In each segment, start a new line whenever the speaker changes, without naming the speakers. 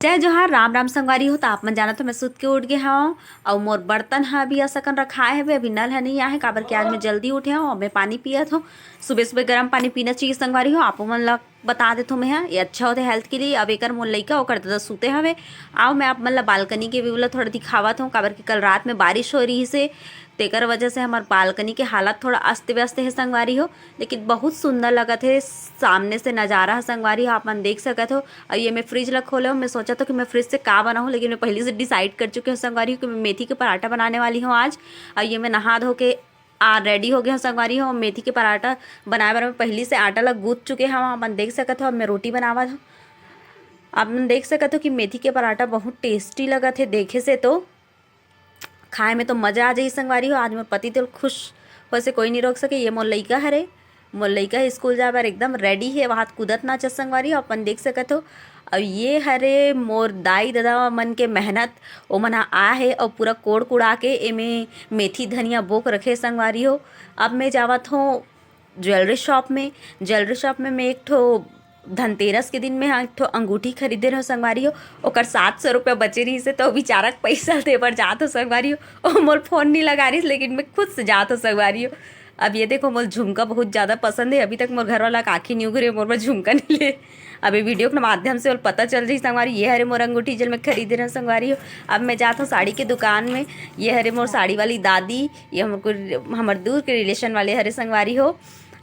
जय जोहार राम राम संगवारी हो। तो आप मन जाना तो मैं सुत के उठ गए हूँ और मोर बर्तन हा भी असकन रखाए हवे। अभी नल है नहीं आए काबर कि आज मैं जल्दी उठे हूँ और मैं पानी पियत हूँ। सुबह सुबह गर्म पानी पीना चाहिए संगवारी हो। आप मन ला बता देते हो मैं ये अच्छा होता है हेल्थ के लिए। अब एक मोर लइका ओकर तो सूते हवे। आओ मैं आप मन ला बालकनी के व्यू ला थोड़ा दिखावत हूँ काबर कि कल रात में बारिश हो रही से तेकर वजह से हमार बालकनी के हालत थोड़ा अस्त व्यस्त है संगवारी हो। लेकिन बहुत सुंदर लगत है सामने से नज़ारा है संगवारी हो। आप मन देख सकत हो। और ये मैं फ्रिज ला खोले हूँ। मैं सोचा था कि मैं फ्रिज से का बनाऊँ लेकिन मैं पहले से डिसाइड कर चुकी हूँ संगवारी हो कि मैं मेथी के पराठा बनाने वाली हूँ आज। और ये मैं नहा धो के रेडी हो गया हूँ संगवारी हो। मेथी के पराठा बनाए बर मैं पहले से आटा ला गूँथ चुके हैं। आप मन देख सकत हो। अब मैं रोटी बनावत हूँ। आप मन देख सकत हो कि मेथी के पराठा बहुत टेस्टी लगत है देखे से तो खाए में तो मज़ा आ जाई संगवारी हो। आज मोर पति तो खुश वैसे कोई नहीं रोक सके। ये मोर लइका हरे मोर लइका स्कूल जाए बर एकदम रेडी है वहाँ कूदत नाचत संगवारी हो। अपन देख सकत हो। और ये हरे मोर दाई दादा मन के मेहनत ओ मन आ है और पूरा कोड़ कुड़ा के एमे मेथी धनिया बोक रखे संगवारी हो। अब मैं जावत हूँ ज्वेलरी शॉप में मैं एक ठो धनतेरस के दिन में हाँ एक ठो अंगूठी खरीदे रहो संगवारी हो। ओकर 700 रुपया बचे रही से तो बेचारा पैसा दे बर जात हो संगवारी हो। और मोर फोन नहीं लगा रही लेकिन मैं खुद से जात हो संगवारी हो। अब ये देखो मोर झुमका बहुत ज़्यादा पसंद है। अभी तक मोर घर वाला काखी नहीं उगरे मोर झुमका नहीं ले। अभी वीडियो के माध्यम से और पता चल रही संगवारी ये हरे मोर अंगूठी जल मैं खरीदे रहा संगवारी हो। अब मैं जाता हूँ साड़ी के दुकान में। ये हरे मोर साड़ी वाली दादी ये हमारे दूर के रिलेशन वाले हरे संगवारी हो।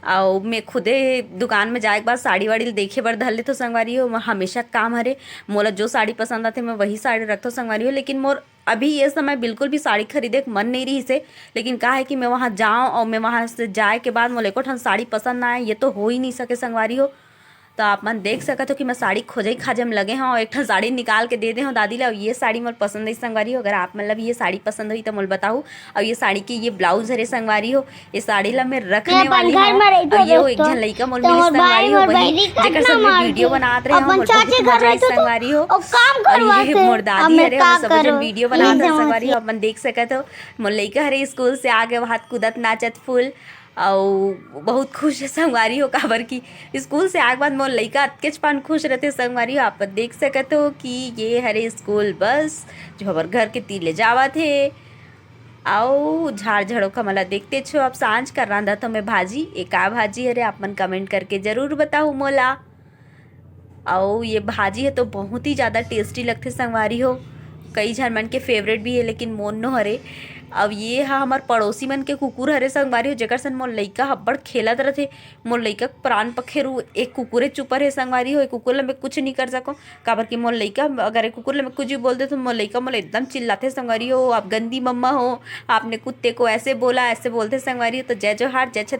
और मैं खुदे दुकान में जाए के बाद साड़ी वाड़ी देखे बर धर ले तो संगवारी हो। हमेशा काम हरे मोला जो साड़ी पसंद आते मैं वही साड़ी रखता हूँ संगवारी हो। लेकिन मोर अभी ये समय बिल्कुल भी साड़ी खरीदे के मन नहीं रही से। लेकिन कहा है कि मैं वहाँ जाऊँ और मैं वहाँ से जाए के बाद मोला एको ठन साड़ी पसंद ना आए ये तो हो ही नहीं सके संगवारी हो। तो आप मन देख सकत हो कि मैं साड़ी खोजे खाजे में लगे हूँ और एक ठन साड़ी निकाल के दे दे हूँ दादी ला। और ये साड़ी मोल पसंद है संगवारी हो। अगर आप मतलब ये साड़ी पसंद हुई तो मोल बताऊँ। और ये साड़ी की ये ब्लाउज हरे संगवारी हो। ये साड़ी ला मैं रखने वाली हूँ। और ये एक जन लइका मोल मिली संगवारी हो वही जेकर संग मैं वीडियो बनात रहे हूँ। संगवारी हो। और ये मोर दादी हरे हम सब जन वीडियो बनात रहे संगवारी हो। अपन देख सकत हो मोर लइका हरे स्कूल से आगे वहाँ कूदत नाचत फूल और बहुत खुश है संगवारी हो काबर की स्कूल से आगे बाद मोर लइका अतकेच पान खुश रहते संगवारी हो। आप देख सकते हो कि ये हरे स्कूल बस जो हमारे घर के तीर ले जावत है। आओ झाड़ झड़ो का मला देखते छो। अब सांझ कर रहा तो मैं भाजी एक भाजी हरे आप मन कमेंट करके ज़रूर बताओ मोला। और ये भाजी है तो बहुत ही ज़्यादा टेस्टी लगते संगवारी हो। कई झन मन के फेवरेट भी है लेकिन मोन नो हरे। अब ये हा हमार पड़ोसी मन के कुकुर हरे संगवारी हो जेकर सन मोर लइका हब्बड़ खेलत रथे। मोर लइका प्राण पखेरु एक कुकुरे चुपर है संगवारी हो। एक कुकुर ला मैं कुछ नहीं कर सको काबर कि मोर लइका अगर एक कुकुर ला मैं कुछ भी बोल दे तो मोर लइका मोला एकदम चिल्लाते संगवारी हो। आप गंदी मम्मा हो आपने कुत्ते को ऐसे बोला ऐसे बोलते संगवारी हो। तो जय जोहार जय छत।